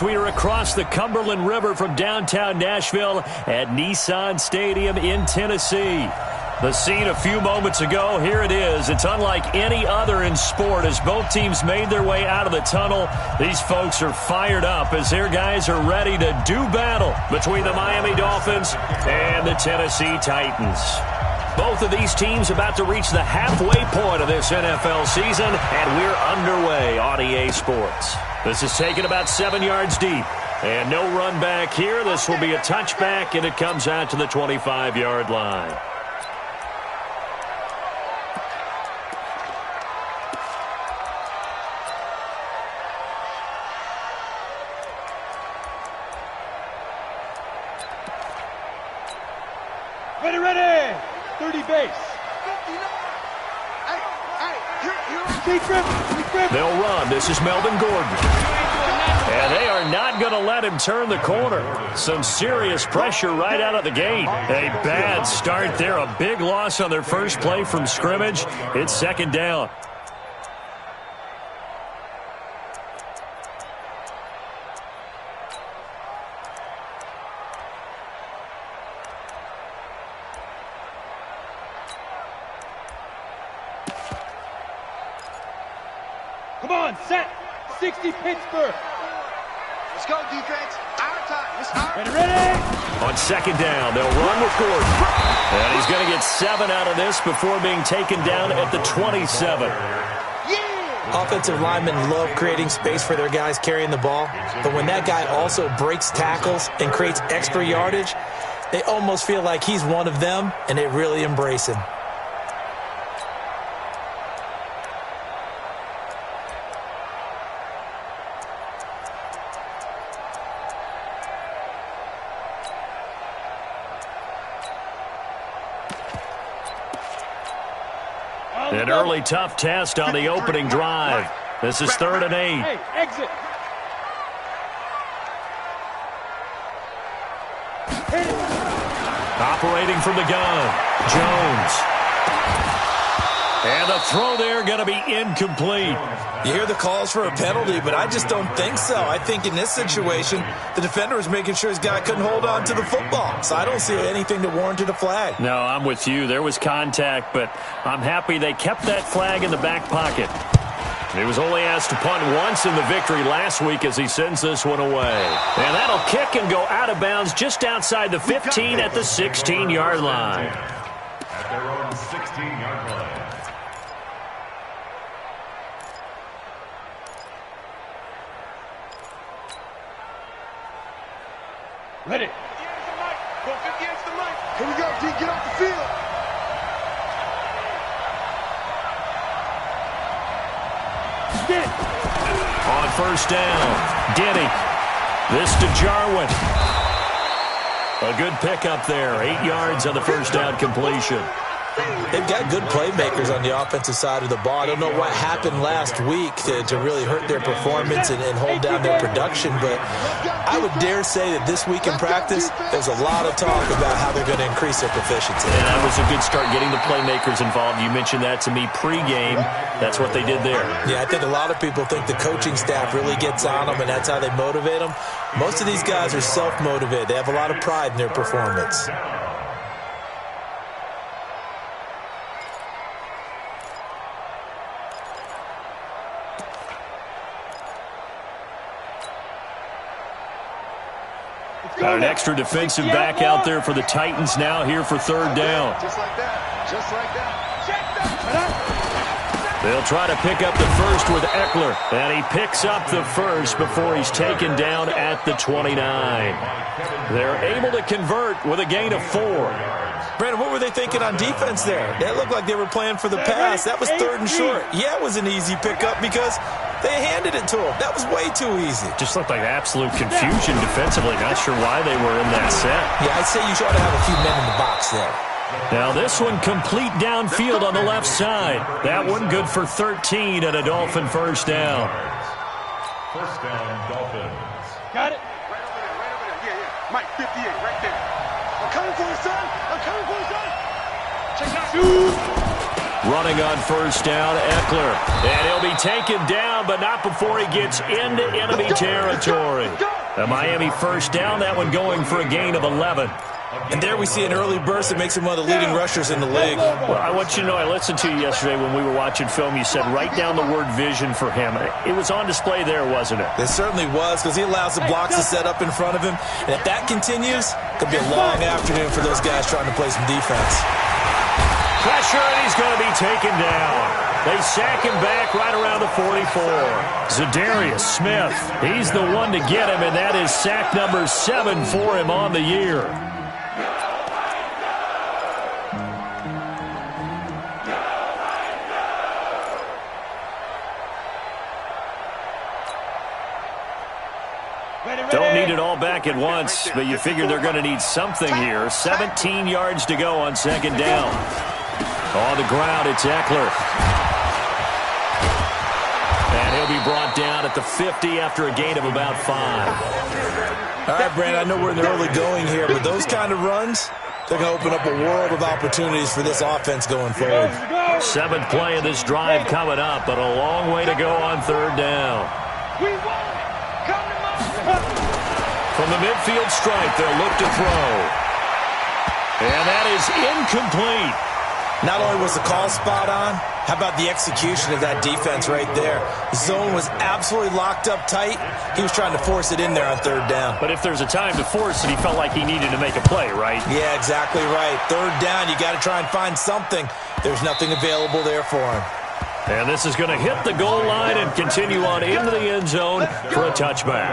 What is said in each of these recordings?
We are across the Cumberland River from downtown Nashville at Nissan Stadium in Tennessee. The scene a few moments ago, here it is. It's unlike any other in sport as both teams made their way out of the tunnel. These folks are fired up as their guys are ready to do battle between the Miami Dolphins and the Tennessee Titans. Both of these teams about to reach the halfway point of this NFL season, and we're underway on EA Sports. This is taken about 7 yards deep, and no run back here. This will be a touchback, and it comes out to the 25-yard line. Ready! 30 base. They'll run. This is Melvin Gordon. And they are not going to let him turn the corner. Some serious pressure right out of the gate. A bad start there. A big loss on their first play from scrimmage. It's second down. Come on, set. 60 Pittsburgh. Let's go, defense. Our time. It's our Ready? On second down, they'll run with Gordon. And he's going to get 7 out of this before being taken down at the 27. Offensive linemen love creating space for their guys carrying the ball. But when that guy also breaks tackles and creates extra yardage, they almost feel like he's one of them, and they really embrace him. An early tough test on the opening drive. This is 3rd and 8. Hey, exit. Operating from the gun, Jones. And the throw there going to be incomplete. You hear the calls for a penalty, but I just don't think so. I think in this situation, the defender was making sure his guy couldn't hold on to the football. So I don't see anything that warranted a flag. No, I'm with you. There was contact, but I'm happy they kept that flag in the back pocket. He was only asked to punt once in the victory last week as he sends this one away. And that'll kick and go out of bounds just outside the 15 at the 16-yard line. At their own 16-yard line. Ready. Go 50 yards to the right. Here we go, D. Get off the field. On first down, Denny. This to Jarwin. A good pickup there. 8 yards on the first down completion. They've got good playmakers on the offensive side of the ball. I don't know what happened last week to really hurt their performance and hold down their production, but I would dare say that this week in practice, there's a lot of talk about how they're going to increase their proficiency. And that was a good start getting the playmakers involved. You mentioned that to me pregame. That's what they did there. Yeah, I think a lot of people think the coaching staff really gets on them, and that's how they motivate them. Most of these guys are self-motivated. They have a lot of pride in their performance. Got an extra defensive back out there for the Titans now here for 3rd down. Just like that. Just like that. They'll try to pick up the first with Eckler. And he picks up the first before he's taken down at the 29. They're able to convert with a gain of 4. Brandon, what were they thinking on defense there? That looked like they were playing for the pass. That was 3rd and short. Yeah, it was an easy pickup because they handed it to him. That was way too easy. Just looked like absolute confusion defensively. Not sure why they were in that set. Yeah, I'd say you ought to have a few men in the box there. Now this one complete downfield on the left side. That one good for 13 and a Dolphin first down. First down, Dolphins. Got it. Right over there. Yeah. Mike, 58, right there. I'm coming for you, son. I'm coming for you, son. Check it out. Running on first down, Eckler. And he'll be taken down, but not before he gets into enemy territory. A Miami first down, that one going for a gain of 11. And there we see an early burst that makes him one of the leading rushers in the league. Well, I want you to know, I listened to you yesterday when we were watching film. You said write down the word vision for him. It was on display there, wasn't it? It certainly was, because he allows the blocks to set up in front of him. And if that continues, it could be a long afternoon for those guys trying to play some defense. Pressure, and he's going to be taken down. They sack him back right around the 44. Zadarius Smith, he's the one to get him, and that is sack number 7 for him on the year. Don't need it all back at once, but you figure they're going to need something here. 17 yards to go on second down. On the ground, it's Eckler. And he'll be brought down at the 50 after a gain of about 5. All right, Brandon, I know we're in the early going here, but those kind of runs, they're going to open up a world of opportunities for this offense going forward. 7th play of this drive coming up, but a long way to go on third down. From the midfield stripe, they'll look to throw. And that is incomplete. Not only was the call spot on, how about the execution of that defense right there? The zone was absolutely locked up tight. He was trying to force it in there on third down. But if there's a time to force it, he felt like he needed to make a play, right? Yeah, exactly right. Third down, you got to try and find something. There's nothing available there for him. And this is going to hit the goal line and continue on into the end zone for a touchback.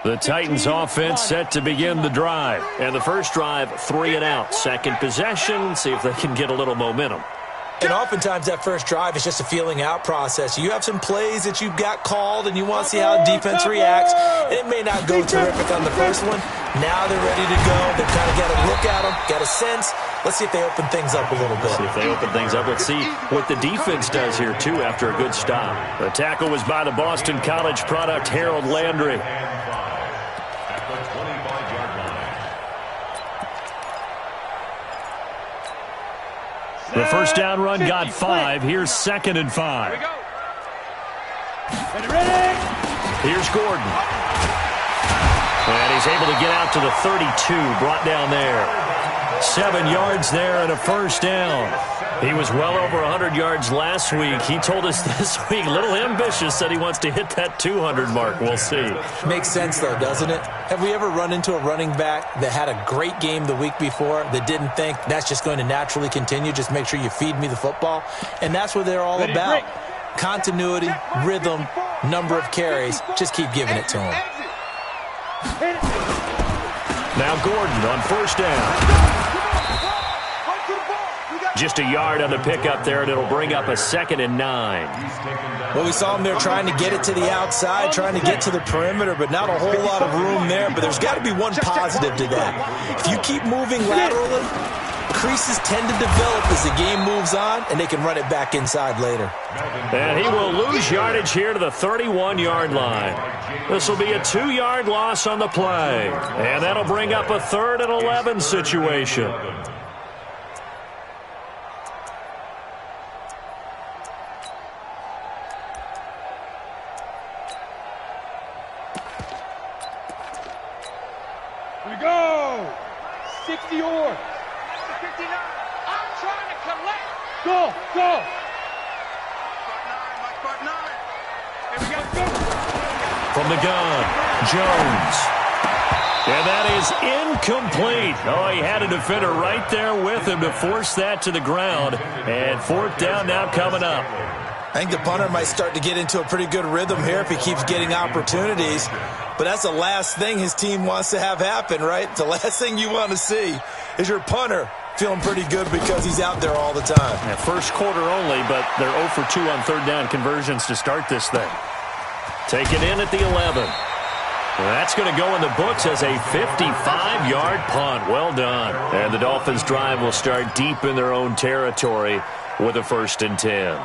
The Titans offense set to begin the drive. And the first drive, 3 and out. Second possession, see if they can get a little momentum. And oftentimes that first drive is just a feeling out process. You have some plays that you've got called and you want to see how the defense reacts. And it may not go terrific on the first one. Now they're ready to go. They've kind of got a look at them, got a sense. Let's see if they open things up a little bit. See if they open things up. Let's see what the defense does here, too, after a good stop. The tackle was by the Boston College product, Harold Landry. The first down run got 5. Here's 2nd and 5. Here's Gordon. And he's able to get out to the 32, brought down there. 7 yards there and a first down. He was well over 100 yards last week. He told us this week, a little ambitious, said he wants to hit that 200 mark. We'll see. Makes sense, though, doesn't it? Have we ever run into a running back that had a great game the week before that didn't think that's just going to naturally continue? Just make sure you feed me the football. And that's what they're all about. Continuity, rhythm, number of carries. Just keep giving it to him. Now Gordon on first down. Just a yard on the pickup there, and it'll bring up a 2nd and 9. Well, we saw him there trying to get it to the outside, trying to get to the perimeter, but not a whole lot of room there. But there's got to be one positive to that. If you keep moving laterally, creases tend to develop as the game moves on, and they can run it back inside later. And he will lose yardage here to the 31-yard line. This will be a 2-yard loss on the play. And that'll bring up a 3rd and 11 situation. Here we go. 60 yards. 59. I'm trying to collect. Go, go. Mark 9. Here we go. From the gun, Jones. And that is incomplete. Oh, he had a defender right there with him to force that to the ground. And 4th down now coming up. I think the punter might start to get into a pretty good rhythm here if he keeps getting opportunities. But that's the last thing his team wants to have happen, right? The last thing you want to see is your punter feeling pretty good because he's out there all the time. Yeah, first quarter only, but they're 0 for 2 on third down conversions to start this thing. Taken in at the 11. Well, that's going to go in the books as a 55-yard punt. Well done. And the Dolphins' drive will start deep in their own territory. with a 1st and 10.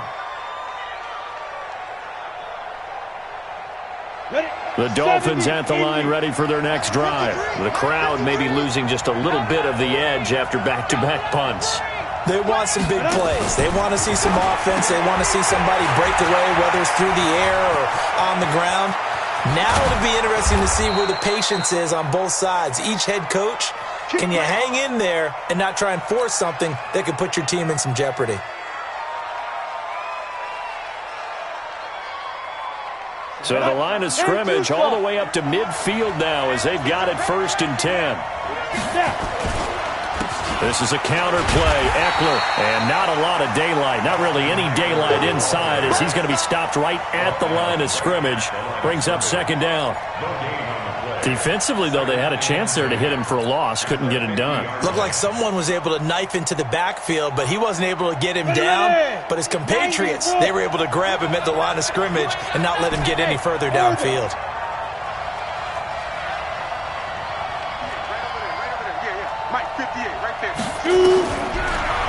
The Dolphins at the line ready for their next drive. The crowd may be losing just a little bit of the edge after back-to-back punts. They want some big plays. They want to see some offense. They want to see somebody break away, whether it's through the air or on the ground. Now it'll be interesting to see where the patience is on both sides. Each head coach, can you hang in there and not try and force something that could put your team in some jeopardy? So the line of scrimmage all the way up to midfield now as they've got it 1st and 10. This is a counter play. Eckler, and not a lot of daylight. Not really any daylight inside as he's going to be stopped right at the line of scrimmage. Brings up 2nd down. Defensively, though, they had a chance there to hit him for a loss. Couldn't get it done. Looked like someone was able to knife into the backfield, but he wasn't able to get him down. But his compatriots, they were able to grab him at the line of scrimmage and not let him get any further downfield.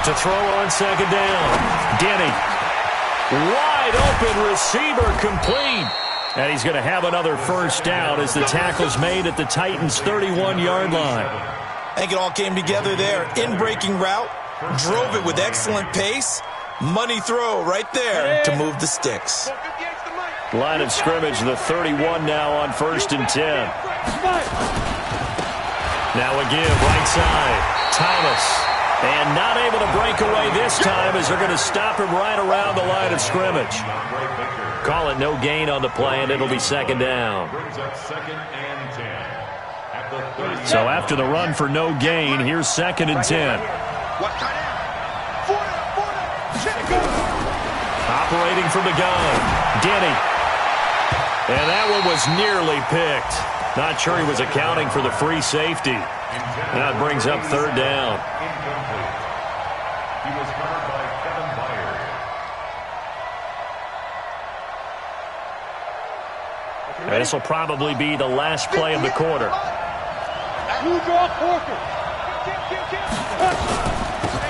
To throw on 2nd down. Denny. Wide open receiver complete. And he's going to have another 1st down as the tackle's made at the Titans' 31-yard line. I think it all came together there. In-breaking route. Drove it with excellent pace. Money throw right there to move the sticks. Line of scrimmage, the 31 now on 1st and 10. Now again, right side. Thomas. And not able to break away this time as they're going to stop him right around the line of scrimmage. Call it no gain on the play, and it'll be 2nd down. So after the run for no gain, here's 2nd and 10. Operating from the gun, Denny. And that one was nearly picked. Not sure he was accounting for the free safety. That brings up 3rd down. He was covered by Kevin Byard. This will probably be the last play of the quarter.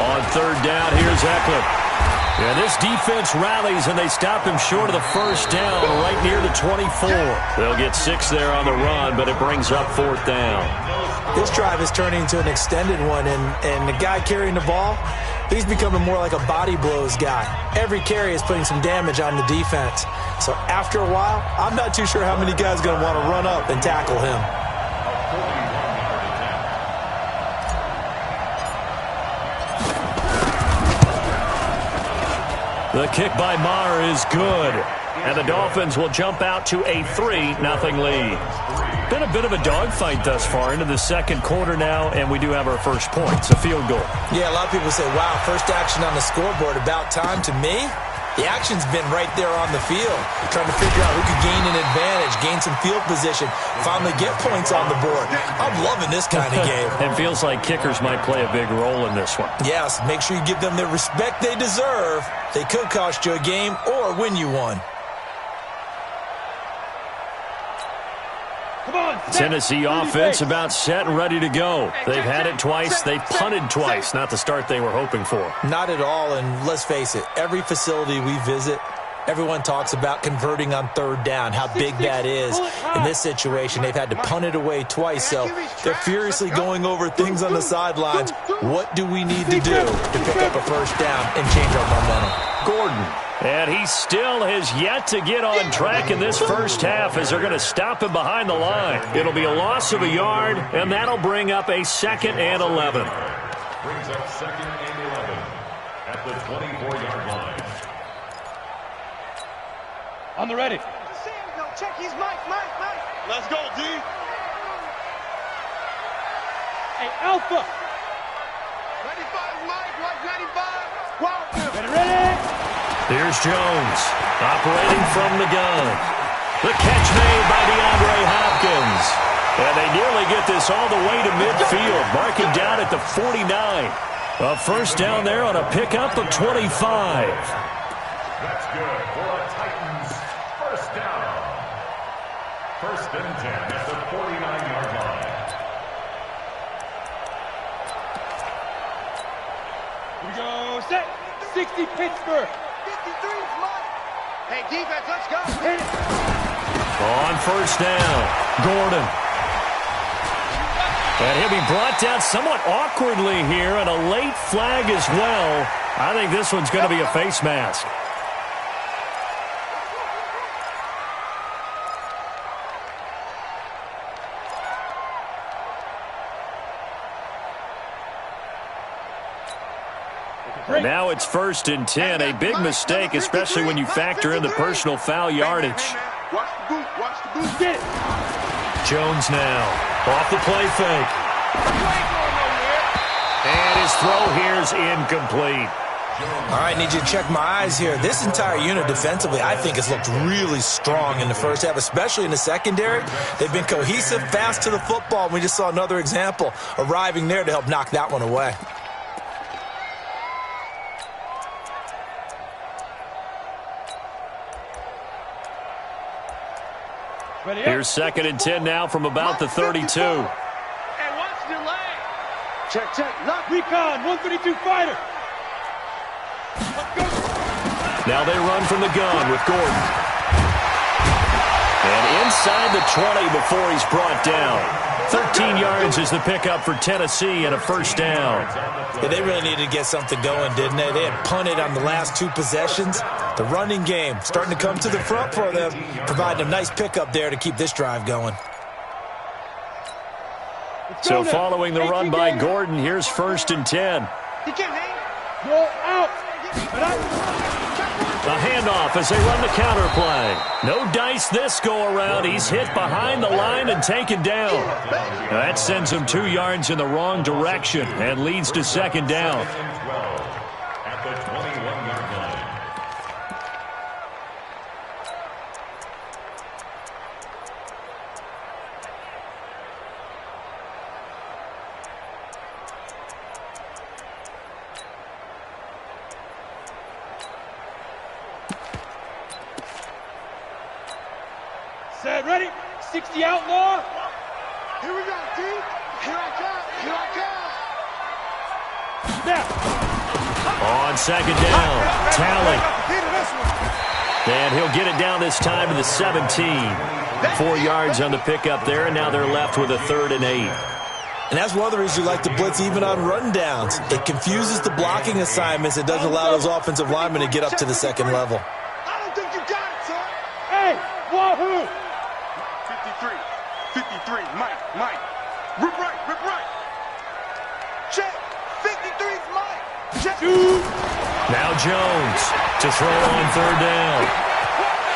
On 3rd down, here's Eckler. Yeah, this defense rallies, and they stop him short of the 1st down right near the 24. They'll get 6 there on the run, but it brings up 4th down. This drive is turning into an extended one, and the guy carrying the ball, he's becoming more like a body blows guy. Every carry is putting some damage on the defense. So after a while, I'm not too sure how many guys are going to want to run up and tackle him. The kick by Maher is good. And the Dolphins will jump out to a 3-0 lead. Been a bit of a dogfight thus far into the 2nd quarter now, and we do have our first point. It's a field goal. Yeah, a lot of people say, wow, first action on the scoreboard, about time. To me, the action's been right there on the field, trying to figure out who could gain an advantage, gain some field position, finally get points on the board. I'm loving this kind of game. It feels like kickers might play a big role in this one. Yes, make sure you give them the respect they deserve. They could cost you a game or win you one. Tennessee offense about set and ready to go. They've had it twice. They've punted twice. Not the start they were hoping for. Not at all, and let's face it, every facility we visit, everyone talks about converting on 3rd down, how big that is. In this situation, they've had to punt it away twice, so they're furiously going over things on the sidelines. What do we need to do to pick up a 1st down and change our momentum? Gordon. And he still has yet to get on track in this first half as they're going to stop him behind the line. It'll be a loss of a yard, and that'll bring up a 2nd and 11. Brings up 2nd and 11 at the 24-yard line. On the ready. Check his mic. Let's go, D. Hey, Alpha. 95, Mike. Right, 95. Wow. Ready. Here's Jones, operating from the gun. The catch made by DeAndre Hopkins. And they nearly get this all the way to midfield, marking down at the 49. A 1st down there on a pickup of 25. That's good for a Titans 1st down. 1st and 10 at the 49-yard line. Here we go. Set. 60 Pittsburgh. 53's mine. Hey, defense, let's go. Hit it. On first down, Gordon. And he'll be brought down somewhat awkwardly here, and a late flag as well. I think this one's going to be a face mask. Now it's 1st and 10, a big mistake, especially when you factor in the personal foul yardage. Watch the boot, watch the boot. Get it. Jones now, off the play fake. And his throw here is incomplete. All right, need you to check my eyes here. This entire unit defensively, I think, has looked really strong in the first half, especially in the secondary. They've been cohesive, fast to the football. We just saw another example arriving there to help knock that one away. Here's 2nd and 10 now from about the 32. Hey, watch the leg. Check, check. Lock. Recon, 132 fighter. Let's go. Now they run from the gun with Gordon. And inside the 20 before he's brought down. 13 yards is the pickup for Tennessee and a first down. Yeah, they really needed to get something going, didn't they? They had punted on the last 2 possessions. The running game starting to come to the front for them, providing a nice pickup there to keep this drive going. So following the run by Gordon, here's 1st and 10. He can't hang. Go out. A handoff as they run the counter play. No dice this go-around. He's hit behind the line and taken down. Now that sends him 2 yards in the wrong direction and leads to 2nd down. At the 21-yard line. Set, ready? 60 outlaw. Here we go, D. Here I come. Here I come. Snap. On 2nd down, Tally. And he'll get it down this time to the 17. 4 yards on the pickup there, and now they're left with a 3rd and 8. And that's one of the reasons you like to blitz even on rundowns. It confuses the blocking assignments. It doesn't allow those offensive linemen to get up to the 2nd level. I don't think you got it, son. Hey, wahoo. 53, Mike. Rip right. Check. 53's Mike. Check. Now Jones to throw on 3rd down.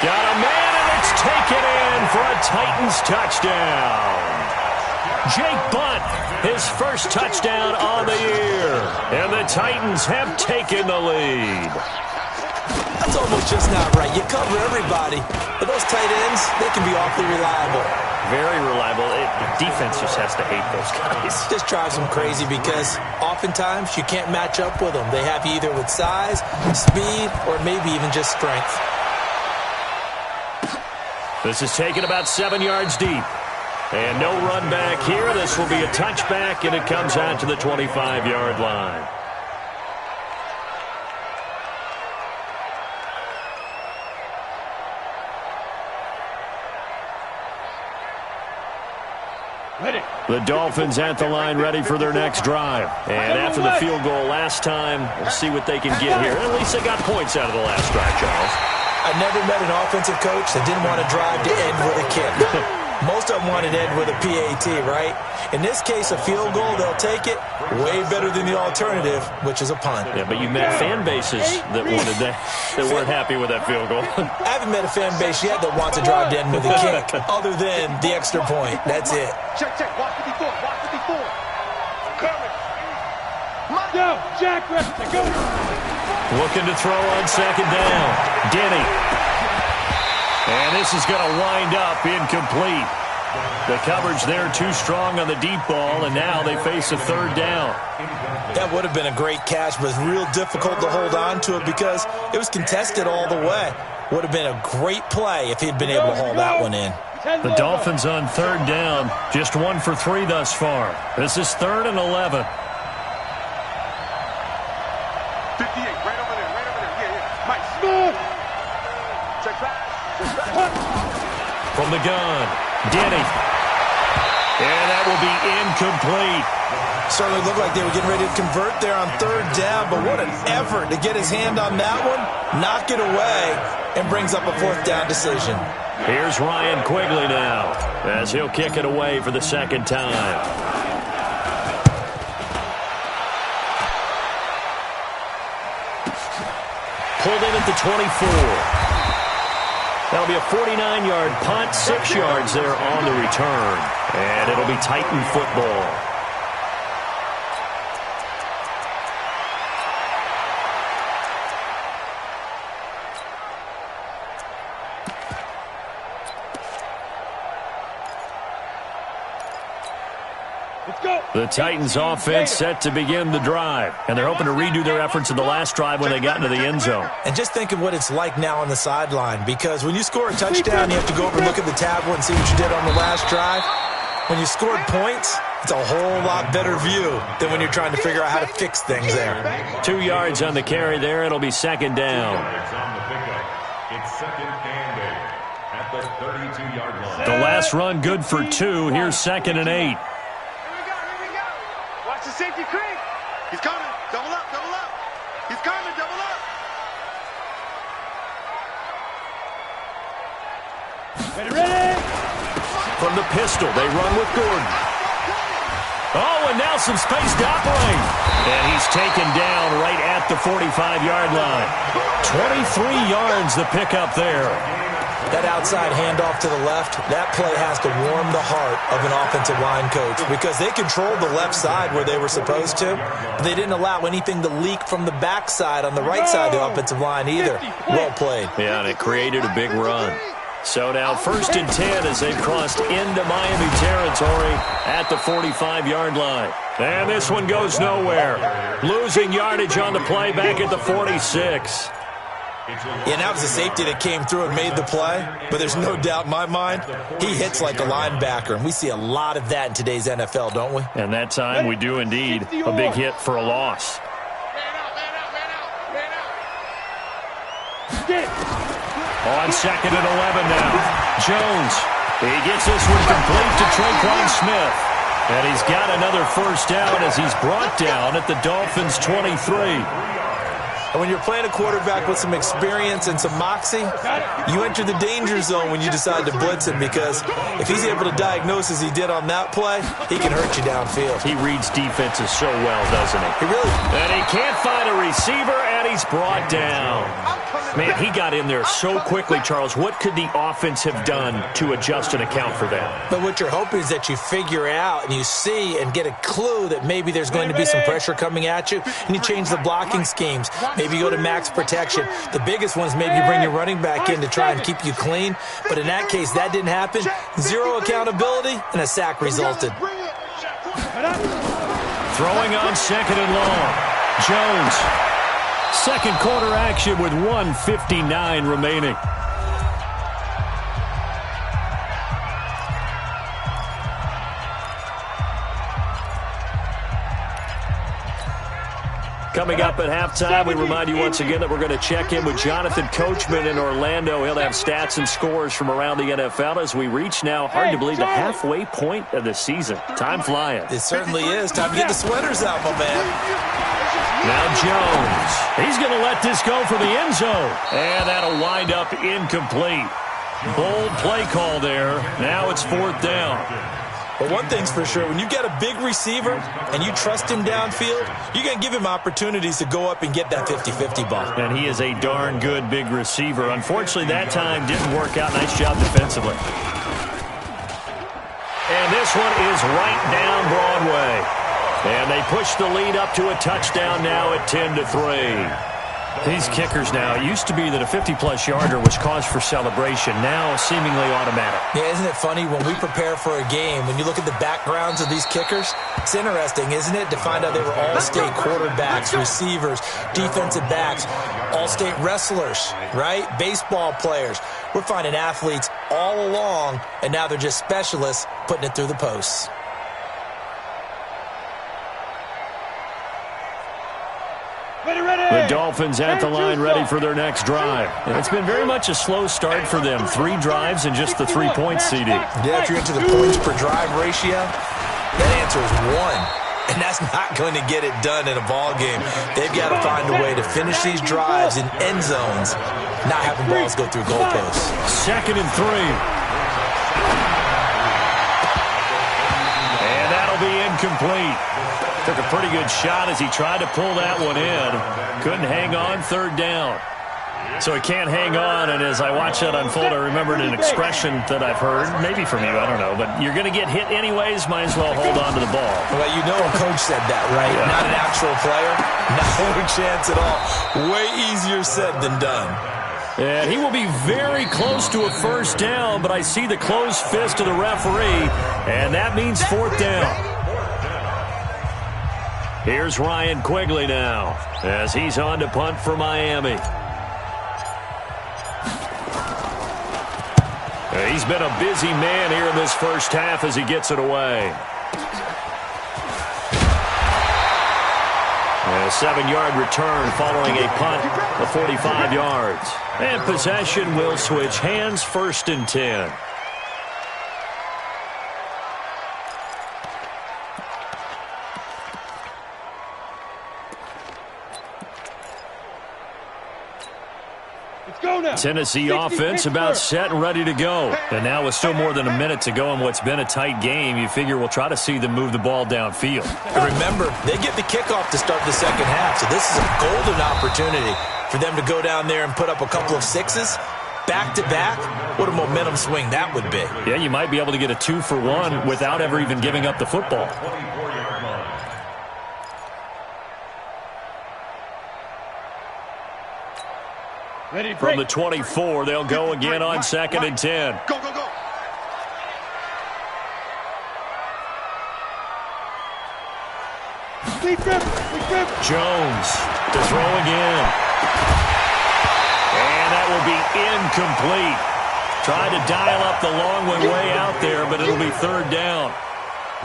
Got a man, and it's taken in for a Titans touchdown. Jake Bunt, his first touchdown on the year. And the Titans have taken the lead. That's almost just not right. You cover everybody. But those tight ends, they can be awfully reliable. Very reliable. The defense just has to hate those guys. Just drives them crazy because oftentimes you can't match up with them. They have you either with size, speed, or maybe even just strength. This is taken about 7 yards deep. And no run back here. This will be a touchback, and it comes out to the 25-yard line. The Dolphins at the line ready for their next drive. And after the field goal last time, we'll see what they can get here. At least they got points out of the last drive, Charles. I never met an offensive coach that didn't want to drive to end with a kick. Most of them wanted to end with a PAT, right? In this case, a field goal, they'll take it. Way better than the alternative, which is a punt. Yeah, but you met fan bases that wanted that weren't happy with that field goal. I haven't met a fan base yet that wants to drive to end with a kick, other than the extra point. That's it. Check. Watch 54. Coming. Yo, Jack Webster, go. Looking to throw on 2nd down. Denny. And this is going to wind up incomplete. The coverage there too strong on the deep ball, and now they face a 3rd down. That would have been a great catch, but it's real difficult to hold on to it because it was contested all the way. Would have been a great play if he'd been able to haul that one in. The Dolphins on 3rd down, just 1 for 3 thus far. This is 3rd and 11. 58, right over there. from the gun. Denny. And that will be incomplete. Certainly looked like they were getting ready to convert there on third down, but what an effort to get his hand on that one, knock it away, and brings up a fourth down decision. Here's Ryan Quigley now, as he'll kick it away for the second time. Pulled in at the 24. That'll be a 49-yard punt, 6 yards there on the return. And it'll be Titan football. The Titans offense set to begin the drive, and they're hoping to redo their efforts in the last drive when they got into the end zone. And just think of what it's like now on the sideline, because when you score a touchdown, you have to go over and look at the tablet and see what you did on the last drive. When you scored points, it's a whole lot better view than when you're trying to figure out how to fix things there. 2 yards on the carry there. It'll be second down. It's second and 8 at the 32-yard line. The last run good for 2. Here's 2nd and 8. Watch the safety creep. He's coming. Double up, double up. He's coming, double up. Ready. From the pistol, they run with Gordon. Oh, and now some space to operate. And he's taken down right at the 45-yard line. 23 yards the pickup there. That outside handoff to the left, that play has to warm the heart of an offensive line coach, because they controlled the left side where they were supposed to, but they didn't allow anything to leak from the backside on the right side of the offensive line either. Well played. Yeah, and it created a big run. So now 1st and 10 as they've crossed into Miami territory at the 45-yard line. And this one goes nowhere. Losing yardage on the play back at the 46. Yeah, that was a safety that came through and made the play, but there's no doubt in my mind, he hits like a linebacker, and we see a lot of that in today's NFL, don't we? And that time we do indeed. A big hit for a loss. On 2nd and 11 now. Jones. He gets this one complete to Traquan Smith. And he's got another first down as he's brought down at the Dolphins' 23. And when you're playing a quarterback with some experience and some moxie, you enter the danger zone when you decide to blitz him, because if he's able to diagnose as he did on that play, he can hurt you downfield. He reads defenses so well, doesn't he? He really... And he can't find a receiver, and he's brought down. Man, he got in there so quickly, Charles. What could the offense have done to adjust and account for that? But what you're hoping is that you figure out and you see and get a clue that maybe there's going to be some pressure coming at you, and you change the blocking schemes. Maybe you go to max protection. The biggest one is maybe you bring your running back in to try and keep you clean. But in that case, that didn't happen. Zero accountability, and a sack resulted. Throwing on 2nd and long. Jones. Second quarter action with 1:59 remaining. Coming up at halftime, we remind you once again that we're going to check in with Jonathan Coachman in Orlando. He'll have stats and scores from around the NFL as we reach now, hard to believe, the halfway point of the season. Time flying. It certainly is. Time to get the sweaters out, my man. Now Jones. He's going to let this go for the end zone. And that'll wind up incomplete. Bold play call there. Now it's 4th down. But one thing's for sure, when you get a big receiver and you trust him downfield, you're going to give him opportunities to go up and get that 50-50 ball. And he is a darn good big receiver. Unfortunately, that time didn't work out. Nice job defensively. And this one is right down Broadway. And they push the lead up to a touchdown now at 10-3. These kickers now, it used to be that a 50-plus yarder was cause for celebration, now seemingly automatic. Yeah, isn't it funny when we prepare for a game, when you look at the backgrounds of these kickers, it's interesting, isn't it, to find out they were all-state quarterbacks, receivers, defensive backs, all-state wrestlers, right? Baseball players. We're finding athletes all along, and now they're just specialists putting it through the posts. The the Dolphins at the line ready for their next drive. It's been very much a slow start for them. 3 drives and just the 3 points, CD. Yeah, if you're into the points per drive ratio, that answer is 1. And that's not going to get it done in a ball game. They've got to find a way to finish these drives in end zones, not having balls go through goalposts. 2nd and 3. And that'll be incomplete. Took a pretty good shot as he tried to pull that one in. Couldn't hang on, 3rd down. So he can't hang on, and as I watch that unfold, I remembered an expression that I've heard, maybe from you, I don't know, but you're going to get hit anyways, might as well hold on to the ball. Well, you know a coach said that, right? Yeah. Not an actual player. No chance at all. Way easier said than done. And he will be very close to a 1st down, but I see the closed fist of the referee, and that means 4th down. Here's Ryan Quigley now as he's on to punt for Miami. He's been a busy man here in this first half as he gets it away. A 7-yard return following a punt of 45 yards. And possession will switch hands, 1st and 10. Tennessee offense about set and ready to go. And now with still more than a minute to go in what's been a tight game, you figure we'll try to see them move the ball downfield. And remember, they get the kickoff to start the second half, so this is a golden opportunity for them to go down there and put up a couple of 6s. Back-to-back, what a momentum swing that would be. Yeah, you might be able to get a 2-for-1 without ever even giving up the football. From the 24, they'll go again on 2nd and 10. Go, go, go. Jones to throw again. And that will be incomplete. Tried to dial up the long one way out there, but it'll be 3rd down.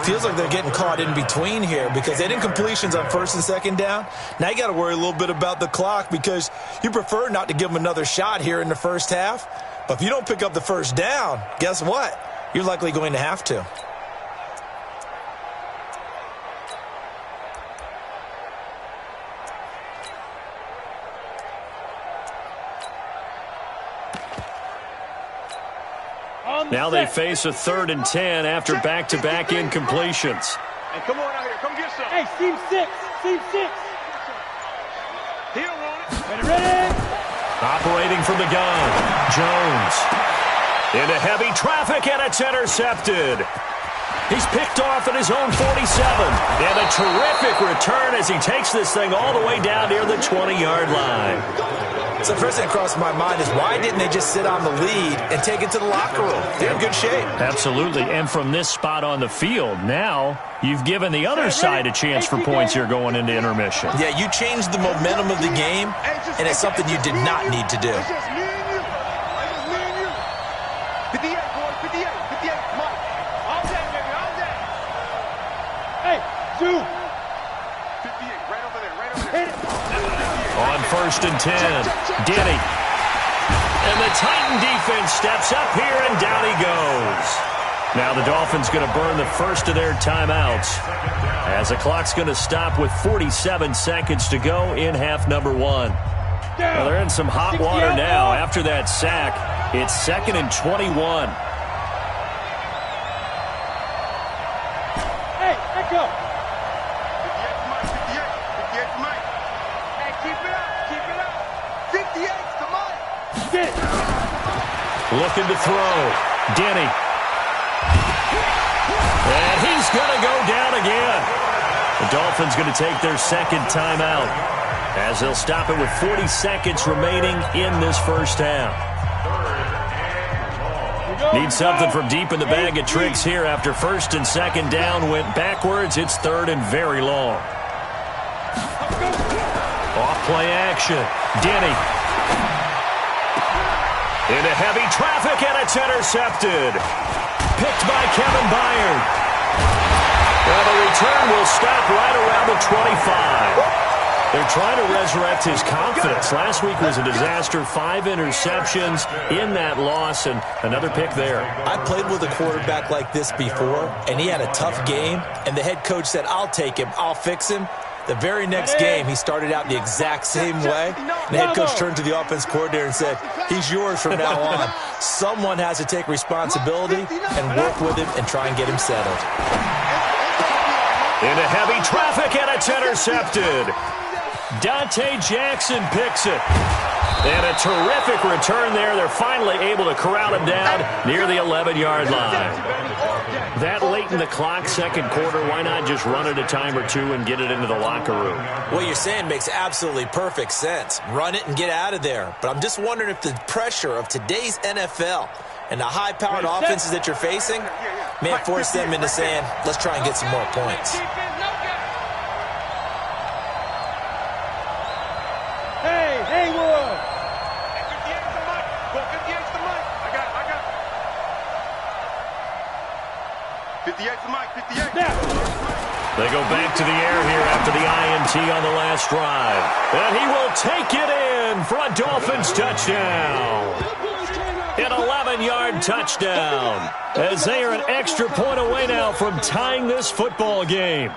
Feels like they're getting caught in between here because they did incompletions on 1st and 2nd down. Now you got to worry a little bit about the clock because you prefer not to give them another shot here in the first half. But if you don't pick up the 1st down, guess what? You're likely going to have to. Now they face a 3rd and 10 after back-to-back incompletions. Hey, come on out here. Come get some. Hey, seam 6. Seam 6. He don't want it. Ready. Operating from the gun, Jones. Into heavy traffic, and it's intercepted. He's picked off at his own 47. And a terrific return as he takes this thing all the way down near the 20-yard line. So the first thing that crossed my mind is why didn't they just sit on the lead and take it to the locker room? They're in good shape. Absolutely. And from this spot on the field, now you've given the other side a chance for points here going into intermission. Yeah, you changed the momentum of the game, and it's something you did not need to do. It's just me and you. It's just me and you. 58, boy. 58. 58. Come on. All day, baby. All day. Hey, Zoo. 58. Right over there. Right over there. On 1st and 10, Denny. And the Titan defense steps up here, and down he goes. Now the Dolphins going to burn the first of their timeouts as the clock's going to stop with 47 seconds to go in half number 1. Well, they're in some hot water now after that sack. It's 2nd and 21. Hey, let go. 58 for Mike. Hey, keep it up. Keep it up. 58 to Mike. Sit. Looking to throw. Denny. And he's going to go down again. The Dolphins going to take their 2nd timeout as they'll stop it with 40 seconds remaining in this first half. Need something from deep in the bag of tricks here after 1st and 2nd down went backwards. It's 3rd and very long. Off play action. Denny. Into heavy traffic, and it's intercepted. Picked by Kevin Byard. Well, the return will stop right around the 25. They're trying to resurrect his confidence. Last week was a disaster. 5 interceptions in that loss, and another pick there. I played with a quarterback like this before, and he had a tough game, and the head coach said, I'll take him, I'll fix him. The very next game, he started out the exact same way. The head coach turned to the offense coordinator and said, he's yours from now on. Someone has to take responsibility and work with him and try and get him settled. Into heavy traffic, and it's intercepted. Dante Jackson picks it. And a terrific return there. They're finally able to corral him down near the 11-yard line. That late in the clock, second quarter, why not just run it a time or two and get it into the locker room? What you're saying makes absolutely perfect sense. Run it and get out of there. But I'm just wondering if the pressure of today's NFL and the high-powered offenses that you're facing may force them into saying, let's try and get some more points. Hey, Haywood! 58's the mic. Go 58's the mic. I got it. 58's the mic. 58. Snap! They go back to the air here after the INT on the last drive. And he will take it in for a Dolphins touchdown. An 11-yard touchdown, as they are an extra point away now from tying this football game.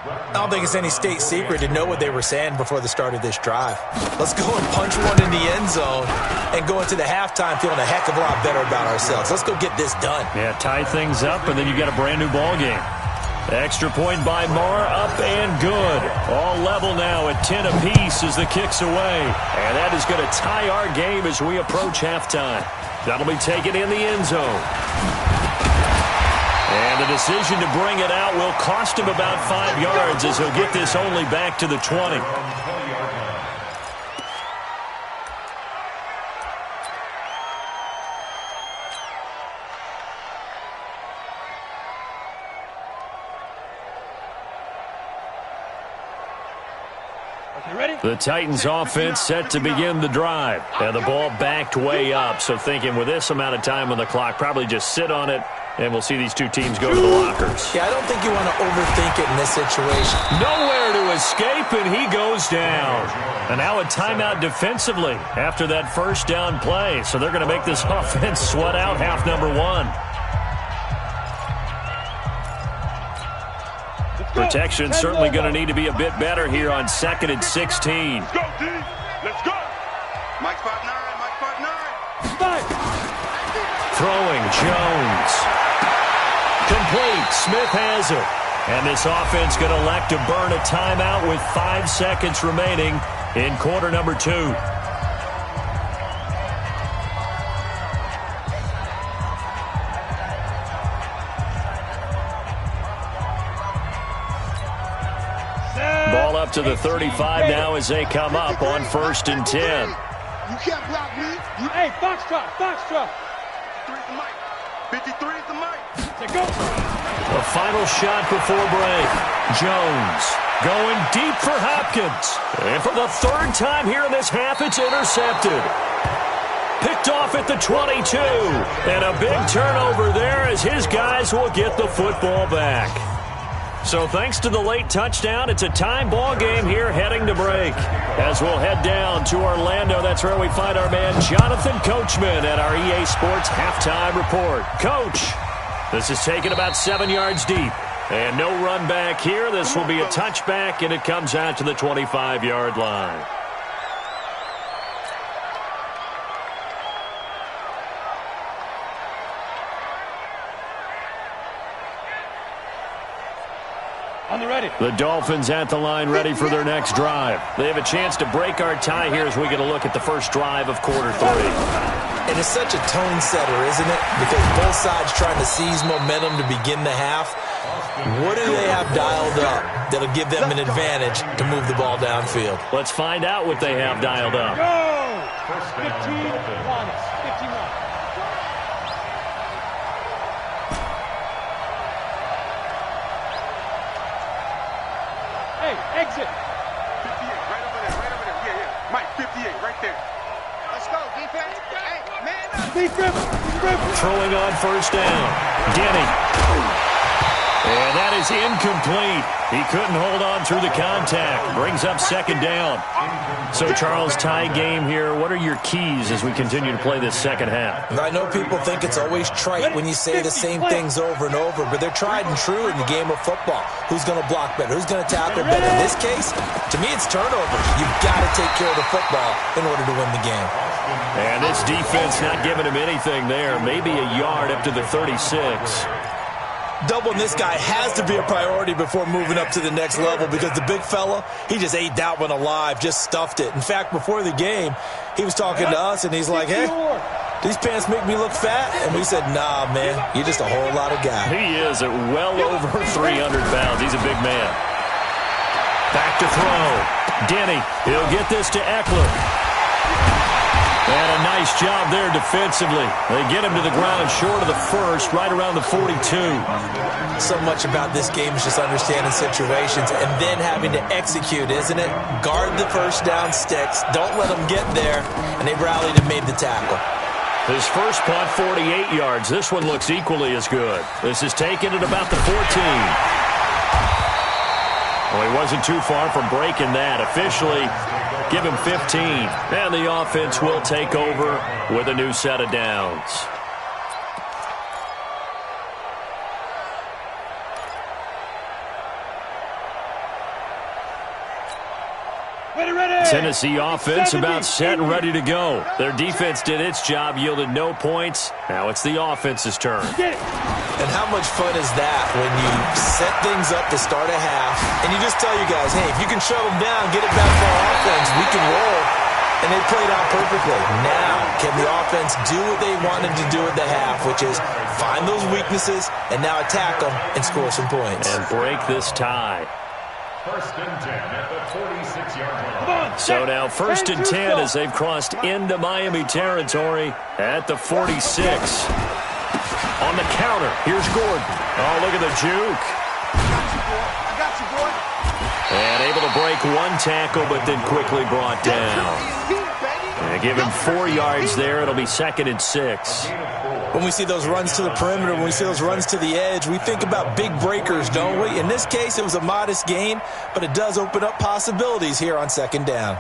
I don't think it's any state secret to know what they were saying before the start of this drive. Let's go and punch one in the end zone and go into the halftime feeling a heck of a lot better about ourselves. Let's go get this done. Yeah, tie things up, and then you got a brand new ball game. Extra point by Marr, up and good. All level now at 10 apiece as the kick's away. And that is going to tie our game as we approach halftime. That'll be taken in the end zone. And the decision to bring it out will cost him about 5 yards as he'll get this only back to the 20. The Titans offense set to begin the drive. And the ball backed way up. So thinking with this amount of time on the clock, probably just sit on it, and we'll see these two teams go to the lockers. Yeah, I don't think you want to overthink it in this situation. Nowhere to escape, and he goes down. And now a timeout defensively after that first down play. So they're going to make this offense sweat out half number one. Protection certainly going to need to be a bit better here on 2nd and 16. Go, D. Let's go. Mike 5'9", Mike 5'9". Throwing, Jones. Complete, Smith has it. And this offense going to elect to burn a timeout with 5 seconds remaining in quarter number 2. Ball up to the 35 now as they come up on 1st and 10. You can't block me. Hey, Foxtrot, Foxtrot. 53 is the mic. Say go. A final shot before break. Jones going deep for Hopkins. And for the 3rd time here in this half, it's intercepted. Picked off at the 22. And a big turnover there as his guys will get the football back. So thanks to the late touchdown, it's a time ball game here heading to break. As we'll head down to Orlando, that's where we find our man Jonathan Coachman at our EA Sports Halftime Report. Coach, this is taken about 7 yards deep. And no run back here. This will be a touchback, and it comes out to the 25-yard line. The Dolphins at the line ready for their next drive. They have a chance to break our tie here as we get a look at the first drive of quarter 3. And it's such a tone setter, isn't it? Because both sides trying to seize momentum to begin the half. What do they have dialed up that'll give them an advantage to move the ball downfield? Let's find out what they have dialed up. Go! 51. 51. Hey, exit. 58, right over there, yeah. Mike, 58, right there. Let's go, defense. Hey, man up. Defense. Throwing on 1st down. Denny. And that is is incomplete. He couldn't hold on through the contact. Brings up second down. So, Charles, tie game here. What are your keys as we continue to play this second half? I know people think it's always trite when you say the same things over and over, but they're tried and true in the game of football. Who's going to block better? Who's going to tackle better? In this case, to me, it's turnovers. You've got to take care of the football in order to win the game. And this defense not giving him anything there. Maybe a yard up to the 36. Doubling this guy has to be a priority before moving up to the next level because the big fella, he just ate that one alive, just stuffed it. In fact, before the game, he was talking to us, and he's like, hey, these pants make me look fat? And we said, nah, man, you're just a whole lot of guy. He is at well over 300 pounds. He's a big man. Back to throw. Denny, he'll get this to Eckler. And a nice job there defensively. They get him to the ground short of the first, right around the 42. So much about this game is just understanding situations and then having to execute, isn't it? Guard the first down sticks. Don't let them get there. And they rallied and made the tackle. His first punt, 48 yards. This one looks equally as good. This is taken at about the 14. Well, he wasn't too far from breaking that. Officially, give him 15. And the offense will take over with a new set of downs. Tennessee offense about set and ready to go. Their defense did its job, yielded no points. Now it's the offense's turn. And how much fun is that when you set things up to start a half and you just tell you guys, hey, if you can shut them down, get it back for our offense, we can roll. And they played out perfectly. Now, can the offense do what they wanted to do at the half, which is find those weaknesses and now attack them and score some points. And break this tie. First and 10 at the 46-yard line. So now first and 10 as they've crossed into Miami territory at the 46. On the counter, here's Gordon. Oh, look at the juke. I got you, boy. And able to break one tackle, but then quickly brought down. And give him 4 yards there. It'll be second and 6. When we see those runs to the perimeter, when we see those runs to the edge, we think about big breakers, don't we? In this case, it was a modest gain, but it does open up possibilities here on second down.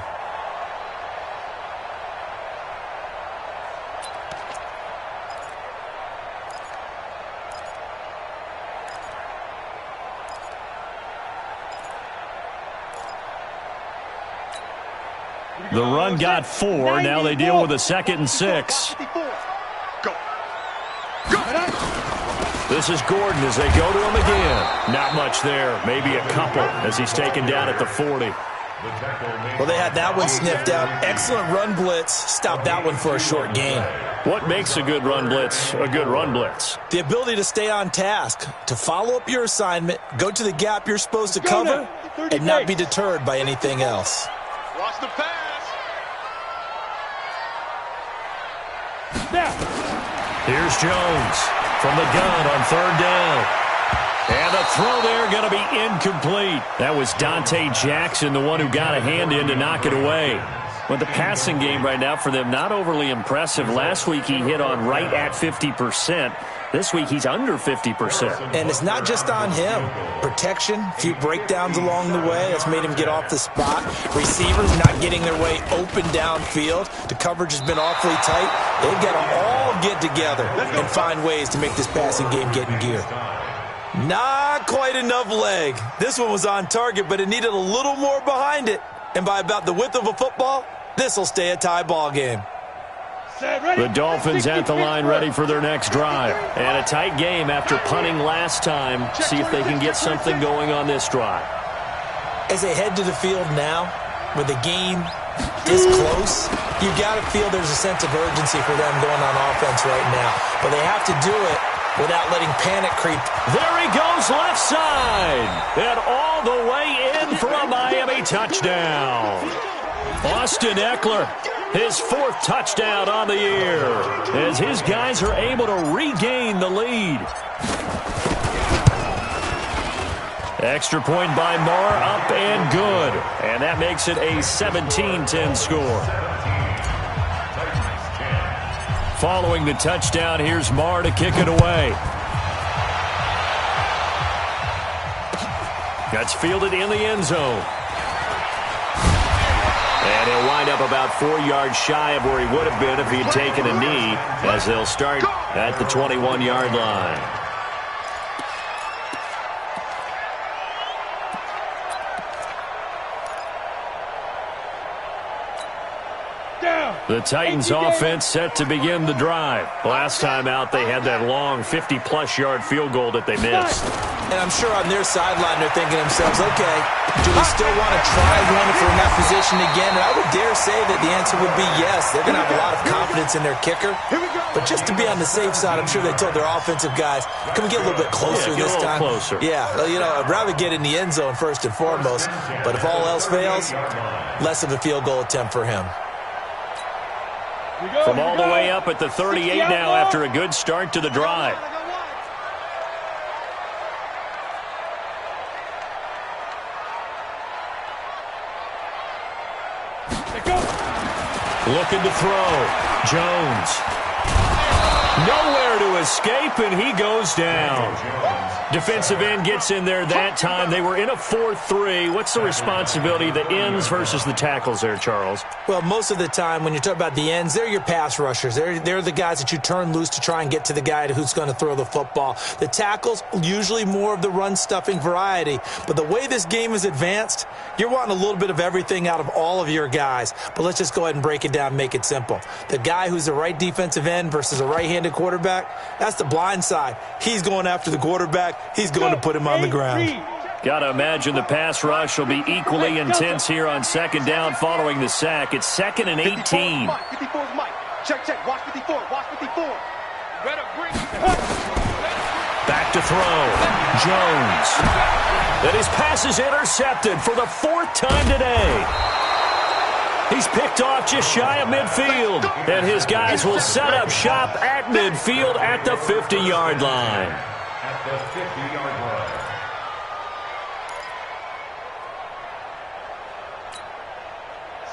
The run got 4. Now they deal with a second and 6. This is Gordon as they go to him again. Not much there. Maybe a couple as he's taken down at the 40. Well, they had that one sniffed out. Excellent run blitz. Stopped that one for a short gain. What makes a good run blitz a good run blitz? The ability to stay on task, to follow up your assignment, go to the gap you're supposed to cover, and not be deterred by anything else. Watch the pass. Here's Jones from the gun on third down. And the throw there going to be incomplete. That was Dante Jackson, the one who got a hand in to knock it away. But the passing game right now for them, not overly impressive. Last week he hit on right at 50%. This week he's under 50%. And it's not just on him. Protection, a few breakdowns along the way. That's made him get off the spot. Receivers not getting their way open downfield. The coverage has been awfully tight. They've got to all get together and find ways to make this passing game get in gear. Not quite enough leg. This one was on target, but it needed a little more behind it. And by about the width of a football, this will stay a tie ball game. The Dolphins at the line ready for their next drive. And a tight game after punting last time. See if they can get something going on this drive. As they head to the field now, with the game this close, you've got to feel there's a sense of urgency for them going on offense right now. But they have to do it without letting panic creep. There he goes left side. And all the way in for a Miami touchdown. Austin Eckler, his 4th touchdown on the year, as his guys are able to regain the lead. Extra point by Marr, up and good. And that makes it a 17-10 score. Following the touchdown, here's Marr to kick it away. That's fielded in the end zone. And he'll wind up about 4 yards shy of where he would have been if he had taken a knee, as they'll start at the 21-yard line. The Titans offense set to begin the drive. Last time out, they had that long 50-plus yard field goal that they missed. And I'm sure on their sideline they're thinking to themselves, okay, do we still want to try one if we're in that position again? And I would dare say that the answer would be yes. They're going to have a lot of confidence in their kicker. But just to be on the safe side, I'm sure they told their offensive guys, can we get a little bit closer this time? Closer. Yeah, you know, I'd rather get in the end zone first and foremost. But if all else fails, less of a field goal attempt for him. From all the way up at the 38 now after a good start to the drive. Looking to throw. Jones. Nowhere to escape, and he goes down. Defensive end gets in there that time. They were in a 4-3. What's the responsibility of the ends versus the tackles there, Charles? Well, most of the time when you talk about the ends, they're your pass rushers. They're the guys that you turn loose to try and get to the guy who's going to throw the football. The tackles, usually more of the run-stuffing variety. But the way this game is advanced, you're wanting a little bit of everything out of all of your guys. But let's just go ahead and break it down and make it simple. The guy who's the right defensive end versus a right-handed quarterback, that's the blind side. He's going after the quarterback. He's going to put him on the ground. Got to imagine the pass rush will be equally intense here on second down following the sack. It's 2nd and 18. 54 is Mike. Check. Watch 54. Back to throw. Jones. And his pass is intercepted for the 4th time today. He's picked off just shy of midfield. And his guys will set up shop at midfield at the 50-yard line. At the 50-yard line.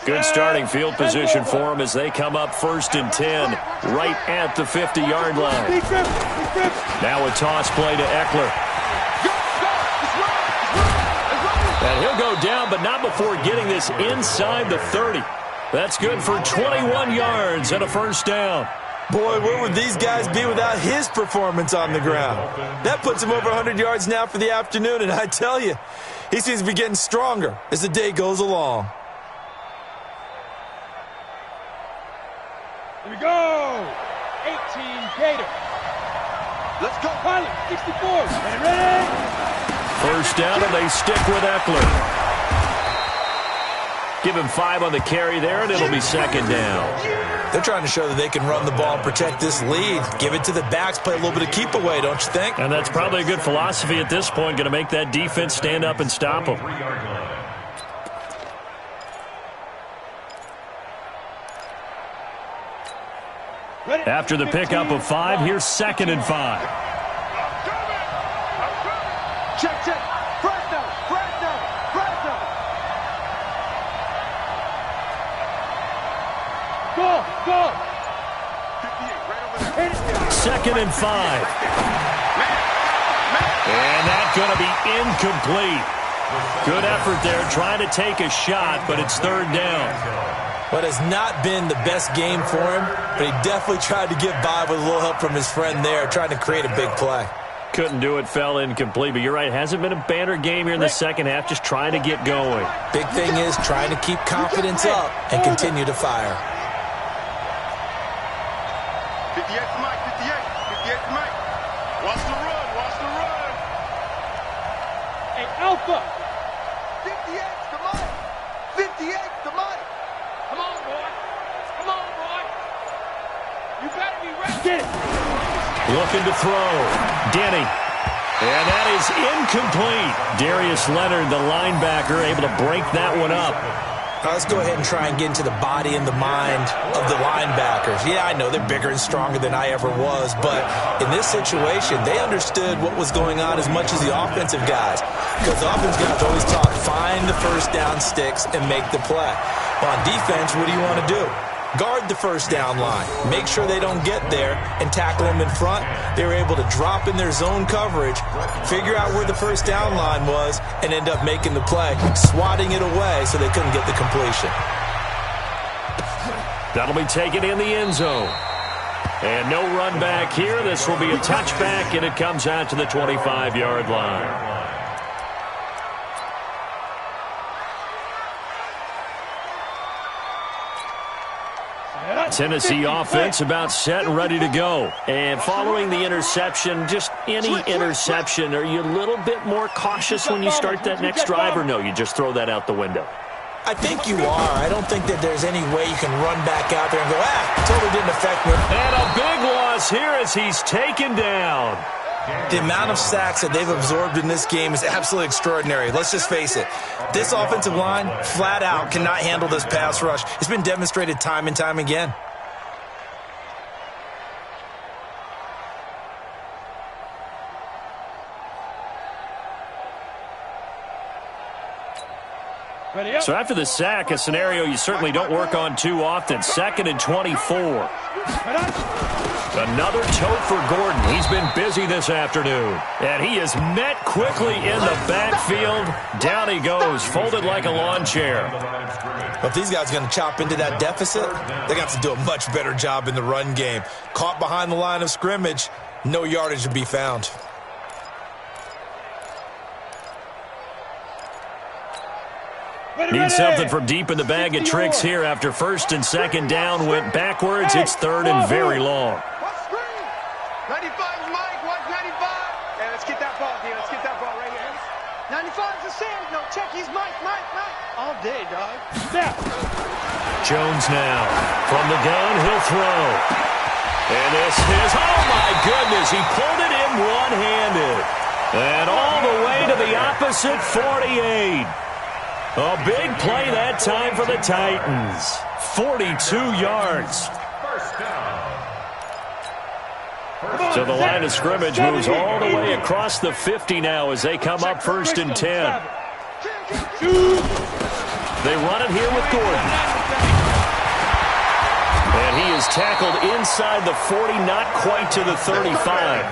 Good starting field position for them as they come up 1st and 10 right at the 50-yard line. Now a toss play to Eckler. And he'll go down, but not before getting this inside the 30. That's good for 21 yards and a 1st down. Boy, where would these guys be without his performance on the ground? That puts him over 100 yards now for the afternoon, and I tell you, he seems to be getting stronger as the day goes along. Here we go. 18 Gator. Let's go. Pilot, 64. Ready? 1st down, and they stick with Eckler. Give him 5 on the carry there, and it'll be 2nd down. They're trying to show that they can run the ball and protect this lead. Give it to the backs, play a little bit of keep away, don't you think? And that's probably a good philosophy at this point, going to make that defense stand up and stop them. After the pickup of 5, here's 2nd and 5. Check. Fresno. Go. 58, right over there. 2nd and 5. And that's going to be incomplete. Good effort there, trying to take a shot, but it's 3rd down. What has not been the best game for him, but he definitely tried to get by with a little help from his friend there, trying to create a big play. Couldn't do it, fell incomplete, but you're right, hasn't been a banner game here in the second half, just trying to get going. Big thing is trying to keep confidence up and continue to fire. 58 to Mike. 58 to Mike. Watch the run. Hey, Alpha. 58 to Mike. 58 to Mike. Come on, boy. You better be ready. Get it. Looking to throw. Denny. And that is incomplete. Darius Leonard, the linebacker, able to break that one up. Let's go ahead and try and get into the body and the mind of the linebackers. Yeah, I know they're bigger and stronger than I ever was, but in this situation, they understood what was going on as much as the offensive guys. Because the offensive guys always talk, find the 1st down sticks and make the play. Well, on defense, what do you want to do? guard the first down line, make sure they don't get there, and tackle them in front. They were able to drop in their zone coverage, figure out where the first down line was, and end up making the play, swatting it away so they couldn't get the completion. That'll be taken in the end zone. And no run back here. This will be a touchback, and it comes out to the 25-yard line. Tennessee offense about set and ready to go. And following the interception, just any interception, are you a little bit more cautious when you start that next drive, or no, you just throw that out the window? I think you are. I don't think that there's any way you can run back out there and go, totally didn't affect me. And a big loss here as he's taken down. The amount of sacks that they've absorbed in this game is absolutely extraordinary. Let's just face it. This offensive line, flat out, cannot handle this pass rush. It's been demonstrated time and time again. So after the sack, a scenario you certainly don't work on too often. 2nd and 24. Another tote for Gordon. He's been busy this afternoon. And he is met quickly in the backfield. Down he goes, folded like a lawn chair. Well, if these guys are going to chop into that deficit, they got to do a much better job in the run game. Caught behind the line of scrimmage, no yardage to be found. Need something from deep in the bag of tricks here after 1st and 2nd down. Went backwards. It's 3rd and very long. 95's Mike. Watch 95. Hey, let's get that ball here. Let's get that ball right here. 95's the Sam. No, check. He's Mike. All day, dog. Snap. Jones now. From the gun, he'll throw. And this is, oh my goodness, he pulled it in one-handed. And all the way to the opposite 48. A big play that time for the Titans. 42 yards. So the line of scrimmage moves all the way across the 50 now as they come up 1st and 10. They run it here with Gordon. And he is tackled inside the 40, not quite to the 35.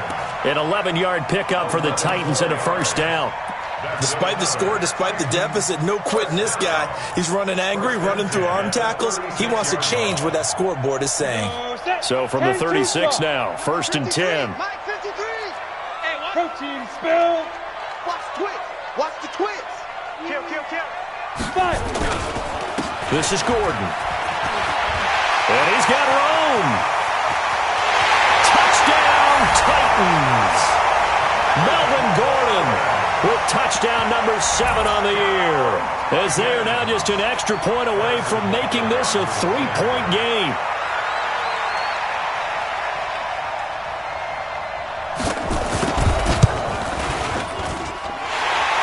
An 11-yard pickup for the Titans and a 1st down. Despite the score, despite the deficit, no quitting this guy. He's running angry, running through arm tackles. He wants to change what that scoreboard is saying. So from the 36 now, 1st and 10. Protein spill. Watch twits. Watch the twits. Kill. Fight. This is Gordon. And he's got room. Touchdown, Titans. Melvin Gordon with touchdown number 7 on the year, as they are now just an extra point away from making this a 3-point game.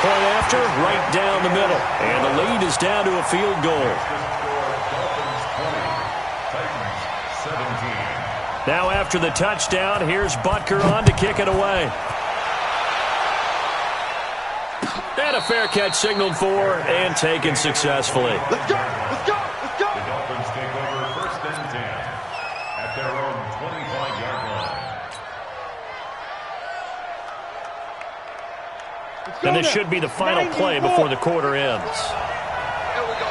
Point after, right down the middle, and the lead is down to a field goal. Now after the touchdown, here's Butker on to kick it away. And a fair catch signaled for and taken successfully. Let's go. The Dolphins take over 1st and 10 at their own 25-yard line. And this should be the final play before the quarter ends. Here we go.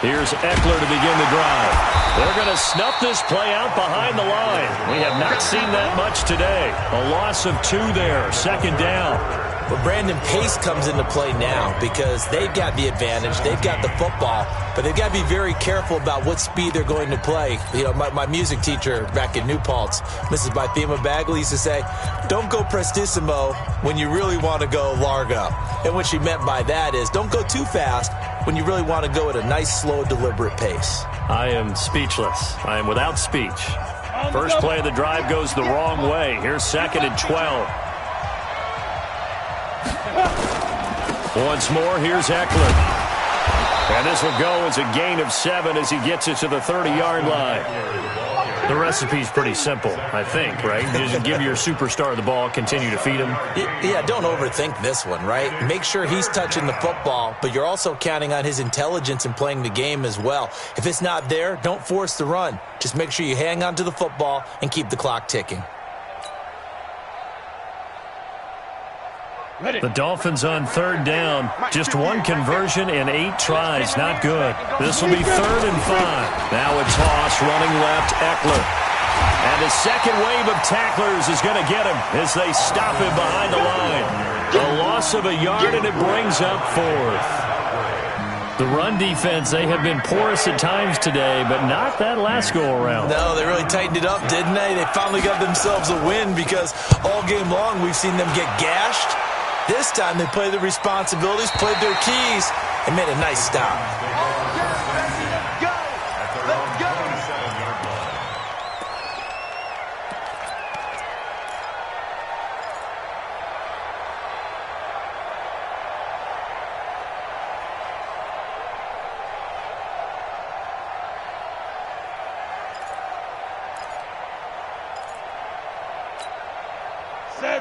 Here's Eckler to begin the drive. They're going to snuff this play out behind the line. We have not seen that much today. A loss of 2 there, 2nd down. But Brandon, pace comes into play now because they've got the advantage. They've got the football, but they've got to be very careful about what speed they're going to play. You know, my music teacher back in New Paltz, Mrs. Bythema Bagley, used to say, don't go prestissimo when you really want to go largo. And what she meant by that is don't go too fast when you really want to go at a nice, slow, deliberate pace. I am speechless. I am without speech. First play of the drive goes the wrong way. Here's 2nd and 12. Once more, here's Eckler. And this will go as a gain of 7 as he gets it to the 30-yard line. The recipe's pretty simple, I think, right? You just give your superstar the ball, continue to feed him. Yeah, don't overthink this one, right? Make sure he's touching the football, but you're also counting on his intelligence in playing the game as well. If it's not there, don't force the run. Just make sure you hang on to the football and keep the clock ticking. The Dolphins on third down. Just one conversion in 8 tries. Not good. This will be 3rd and 5. Now a toss running left, Eckler. And the second wave of tacklers is going to get him as they stop him behind the line. A loss of a yard, and it brings up 4th. The run defense, they have been porous at times today, but not that last go-around. No, they really tightened it up, didn't they? They finally got themselves a win because all game long we've seen them get gashed. This time they played their responsibilities, played their keys, and made a nice stop.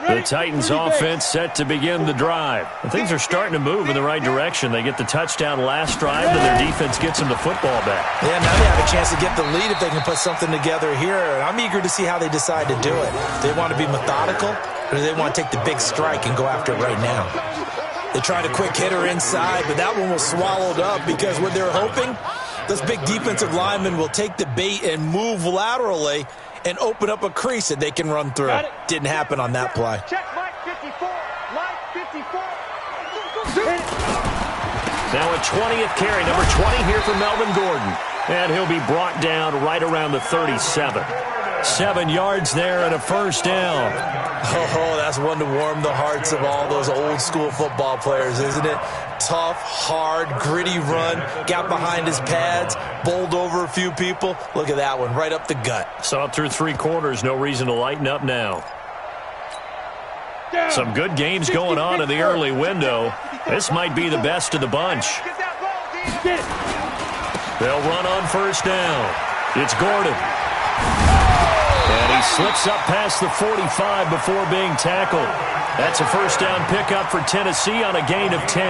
The Titans offense set to begin the drive. Things are starting to move in the right direction. They get the touchdown last drive, and their defense gets them the football back. Yeah, now they have a chance to get the lead if they can put something together here. I'm eager to see how they decide to do it. Do they want to be methodical, or do they want to take the big strike and go after it right now? They tried a quick hitter inside, but that one was swallowed up because what they're hoping, this big defensive lineman will take the bait and move laterally and open up a crease that they can run through. Didn't happen on that play. Check Mike 54. Mike 54. Now a 20th carry, number 20 here for Melvin Gordon. And he'll be brought down right around the 37. 7 yards there and a first down. Oh, that's one to warm the hearts of all those old school football players, isn't it? Tough, hard, gritty run. Got behind his pads, bowled over a few people. Look at that one, right up the gut. Saw it through 3 quarters. No reason to lighten up now. Some good games going on in the early window. This might be the best of the bunch. They'll run on first down. It's Gordon. And he slips up past the 45 before being tackled. That's a first down pickup for Tennessee on a gain of 10.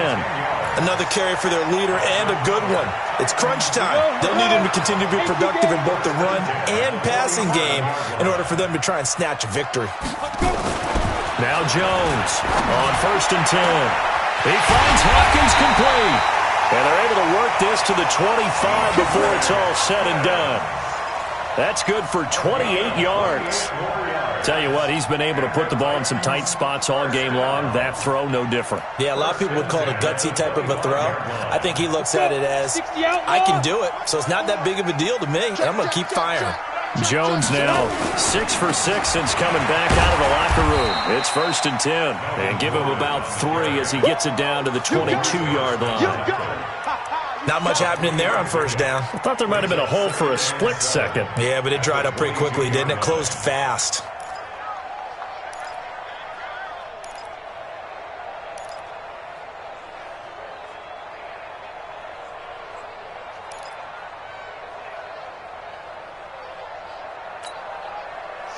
Another carry for their leader and a good one. It's crunch time. They'll need him to continue to be productive in both the run and passing game in order for them to try and snatch a victory. Now Jones on first and 10. He finds Hopkins complete. And they're able to work this to the 25 before it's all said and done. That's good for 28 yards. Tell you what, he's been able to put the ball in some tight spots all game long. That throw, no different. Yeah, a lot of people would call it a gutsy type of a throw. I think he looks at it as, I can do it, so it's not that big of a deal to me, and I'm going to keep firing. Jones now 6 for 6 since coming back out of the locker room. It's first and 10. And give him about 3 as he gets it down to the 22-yard line. Not much happening there on first down. I thought there might have been a hole for a split second. Yeah, but it dried up pretty quickly, didn't it? Closed fast.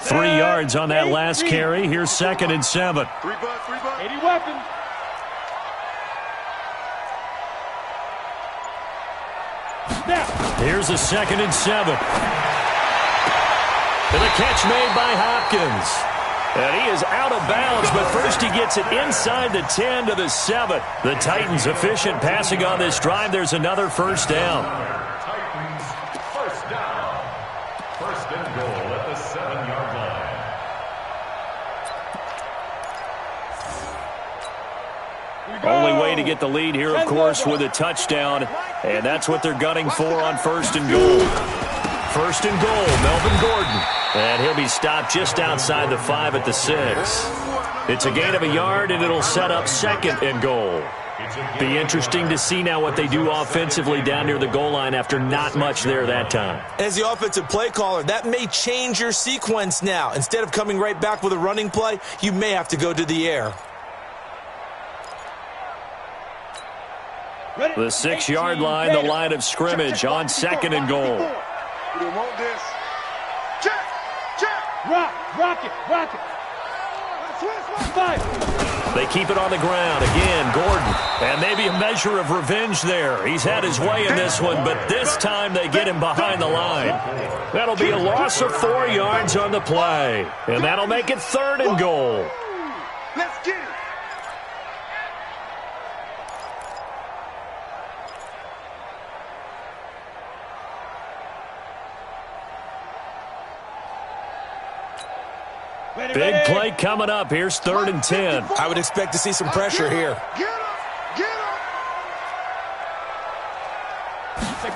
Three yards on that last carry. Here's second and 7. 80 weapons. Here's a second and 7. And the catch made by Hopkins. And he is out of bounds, but first he gets it inside the 10 to the 7. The Titans efficient passing on this drive. There's another first down. Titans first down. First and goal at the 7-yard line. Only way to get the lead here, of course, with a touchdown. And that's what they're gunning for on first and goal. First and goal, Melvin Gordon. And he'll be stopped just outside the 5 at the 6. It's a gain of a yard, and it'll set up second and goal. Be interesting to see now what they do offensively down near the goal line after not much there that time. As the offensive play caller, that may change your sequence now. Instead of coming right back with a running play, you may have to go to the air. The 6-yard line, the line of scrimmage on second and goal. We want this. Check. Rock it. They keep it on the ground. Again, Gordon. And maybe a measure of revenge there. He's had his way in this one, but this time they get him behind the line. That'll be a loss of 4 yards on the play. And that'll make it 3rd and goal. Let's get it. Big play coming up. Here's 3rd and 10. I would expect to see some pressure here. Get him.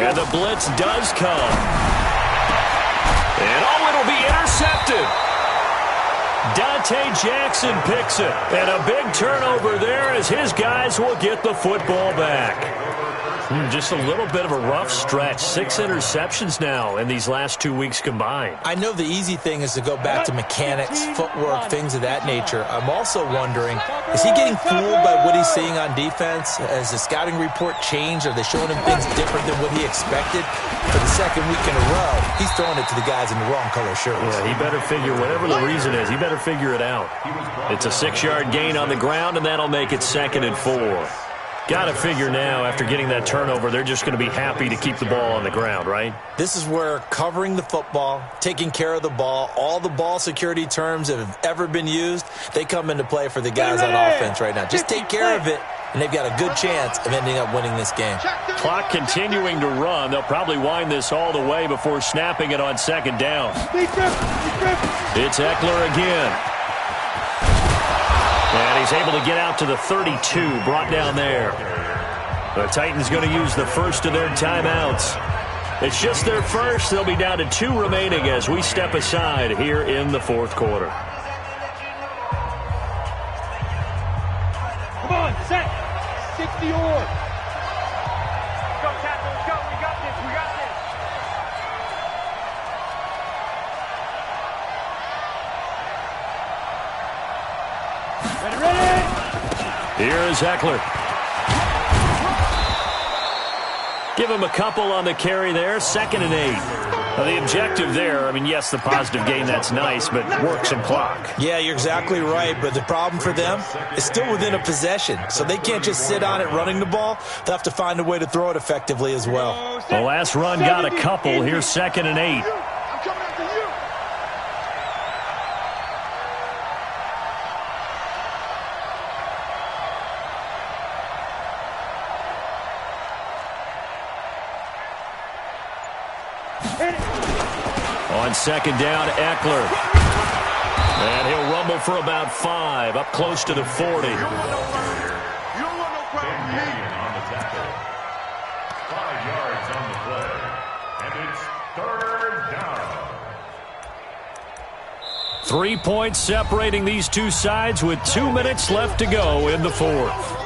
And the blitz does come. And it'll be intercepted. Dante Jackson picks it. And a big turnover there as his guys will get the football back. Just a little bit of a rough stretch. 6 interceptions now in these last 2 weeks combined. I know the easy thing is to go back to mechanics, footwork, things of that nature. I'm also wondering, is he getting fooled by what he's seeing on defense? Has the scouting report changed? Are they showing him things different than what he expected? For the 2nd week in a row, he's throwing it to the guys in the wrong color shirts. Yeah, he better figure, whatever the reason is, he better figure it out. It's a 6-yard gain on the ground, and that'll make it 2nd and 4. Got to figure now, after getting that turnover, they're just going to be happy to keep the ball on the ground, right? This is where covering the football, taking care of the ball, all the ball security terms that have ever been used, they come into play for the guys on offense right now. Just take care of it, and they've got a good chance of ending up winning this game. Clock continuing to run. They'll probably wind this all the way before snapping it on 2nd down. It's Eckler again. And he's able to get out to the 32, brought down there. The Titans going to use the first of their timeouts. It's just their first. They'll be down to 2 remaining as we step aside here in the 4th quarter. Come on, set. 60 or. Go, Tackle, let's go. We got this. Ready. Here is Eckler. Give him a couple on the carry there. 2nd and 8. Now, the objective there, I mean, yes, the positive gain, that's nice, but work some clock. Yeah, you're exactly right, but the problem for them is still within a possession, so they can't just sit on it running the ball. They'll have to find a way to throw it effectively as well. The last run got a couple. Here's 2nd and 8. I'm coming after you. On 2nd down, Eckler. And he'll rumble for about 5, up close to the 40. You don't want no problem with me. On the tackle. 5 yards on the play. And it's 3rd down. 3 points separating these two sides with 2 minutes left to go in the 4th.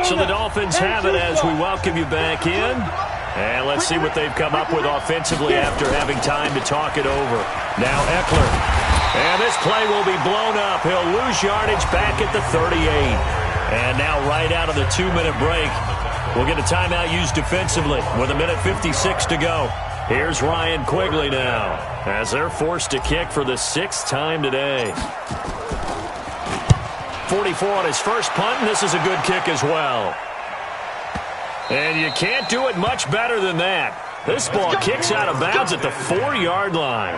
So the Dolphins have it as we welcome you back in. And let's see what they've come up with offensively after having time to talk it over. Now Eckler. And this play will be blown up. He'll lose yardage back at the 38. And now right out of the 2-minute break, we'll get a timeout used defensively with 1:56 to go. Here's Ryan Quigley now as they're forced to kick for the 6th time today. 44 on his first punt, and this is a good kick as well. And you can't do it much better than that. This ball kicks out of bounds at the 4-yard line.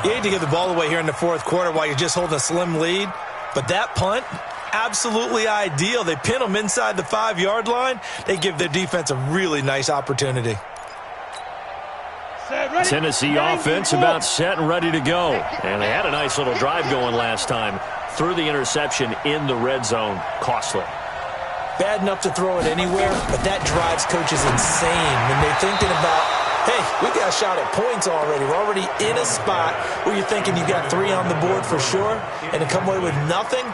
You hate to give the ball away here in the 4th quarter while you're just holding a slim lead, but that punt, absolutely ideal. They pin them inside the 5-yard line. They give their defense a really nice opportunity. Tennessee offense about set and ready to go. And they had a nice little drive going last time. Threw the interception in the red zone. Costly. Bad enough to throw it anywhere, but that drives coaches insane when they're thinking about, hey, we got a shot at points already. We're already in a spot where you're thinking you got 3 on the board for sure, and to come away with nothing,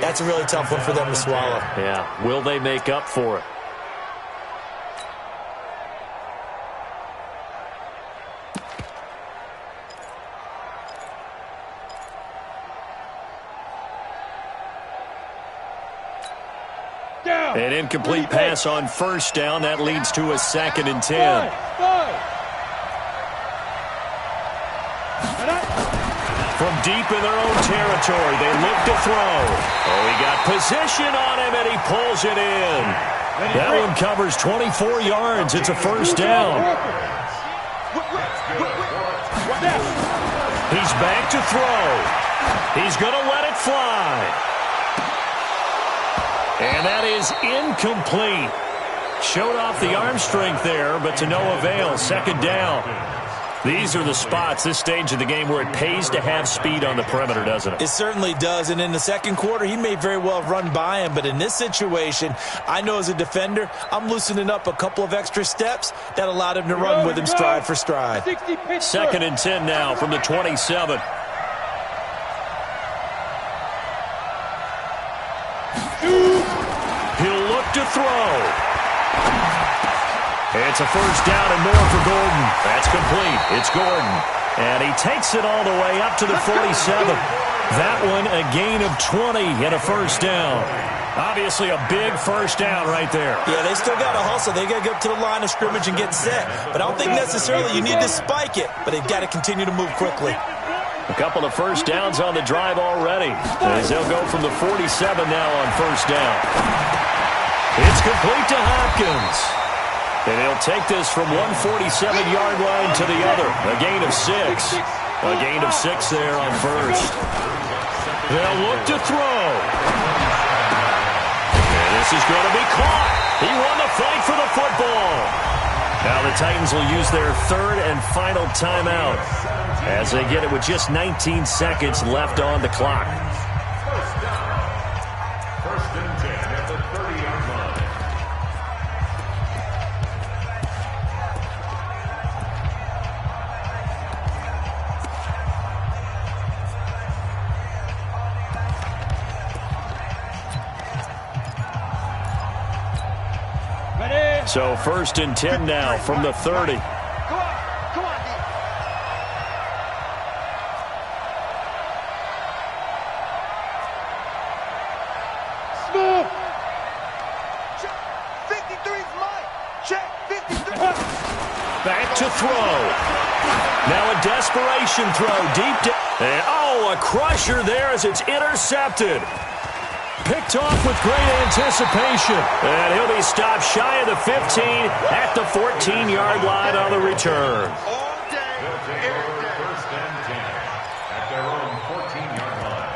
that's a really tough one for them to swallow. Yeah, will they make up for it? An incomplete pass on first down. That leads to a 2nd and 10. From deep in their own territory, they look to throw. Oh, he got position on him, and he pulls it in. That one covers 24 yards. It's a first down. He's back to throw. He's going to let it fly. And that is incomplete. Showed off the arm strength there, but to no avail. 2nd down. These are the spots, this stage of the game, where it pays to have speed on the perimeter, doesn't it? It certainly does, and in the second quarter, he may very well have run by him, but in this situation, I know as a defender, I'm loosening up a couple of extra steps that allowed him to run with him stride for stride. 2nd and 10 now from the 27. He'll look to throw. It's a first down and more for Gordon. That's complete. It's Gordon. And he takes it all the way up to the 47. That one a gain of 20 and a first down. Obviously a big first down right there. Yeah, they still got to hustle. They got to get up to the line of scrimmage and get set. But I don't think necessarily you need to spike it. But they've got to continue to move quickly. A couple of first downs on the drive already, as they'll go from the 47 now on first down. It's complete to Hopkins. And he'll take this from one 47-yard line to the other. A gain of 6. A gain of 6 there on first. They'll look to throw. And this is going to be caught. He won the fight for the football. Now the Titans will use their 3rd and final timeout as they get it with just 19 seconds left on the clock. First and 10 at the 30-yard line. So 1st and 10 now from the 30. Come on, D. Smooth. 53's Mike. Check. 53. Back to throw. Now a desperation throw deep down. And a crusher there as it's intercepted. Picked off with great anticipation. And he'll be stopped shy of the 15 at the 14-yard line on the return. All day, every day. First and 10 at their own 14-yard line.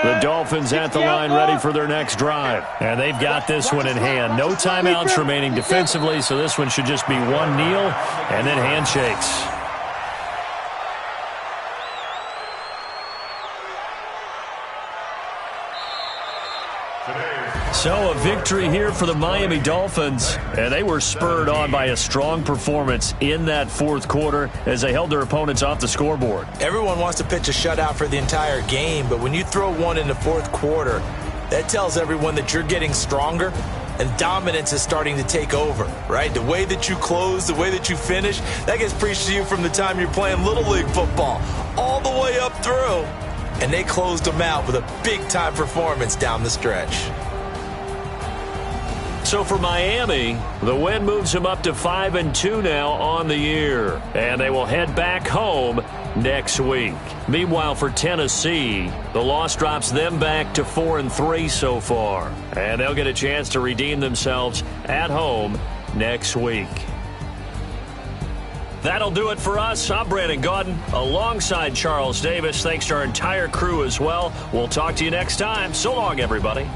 The Dolphins at the line ready for their next drive. And they've got this one in hand. No timeouts remaining defensively, so this one should just be one kneel and then handshakes. So a victory here for the Miami Dolphins, and they were spurred on by a strong performance in that 4th quarter as they held their opponents off the scoreboard. Everyone wants to pitch a shutout for the entire game, but when you throw one in the 4th quarter, that tells everyone that you're getting stronger and dominance is starting to take over, right? The way that you close, the way that you finish, that gets preached to you from the time you're playing Little League football all the way up through. And they closed them out with a big-time performance down the stretch. So for Miami, the win moves them up to 5-2 now on the year. And they will head back home next week. Meanwhile, for Tennessee, the loss drops them back to 4-3 so far. And they'll get a chance to redeem themselves at home next week. That'll do it for us. I'm Brandon Gaudin alongside Charles Davis. Thanks to our entire crew as well. We'll talk to you next time. So long, everybody.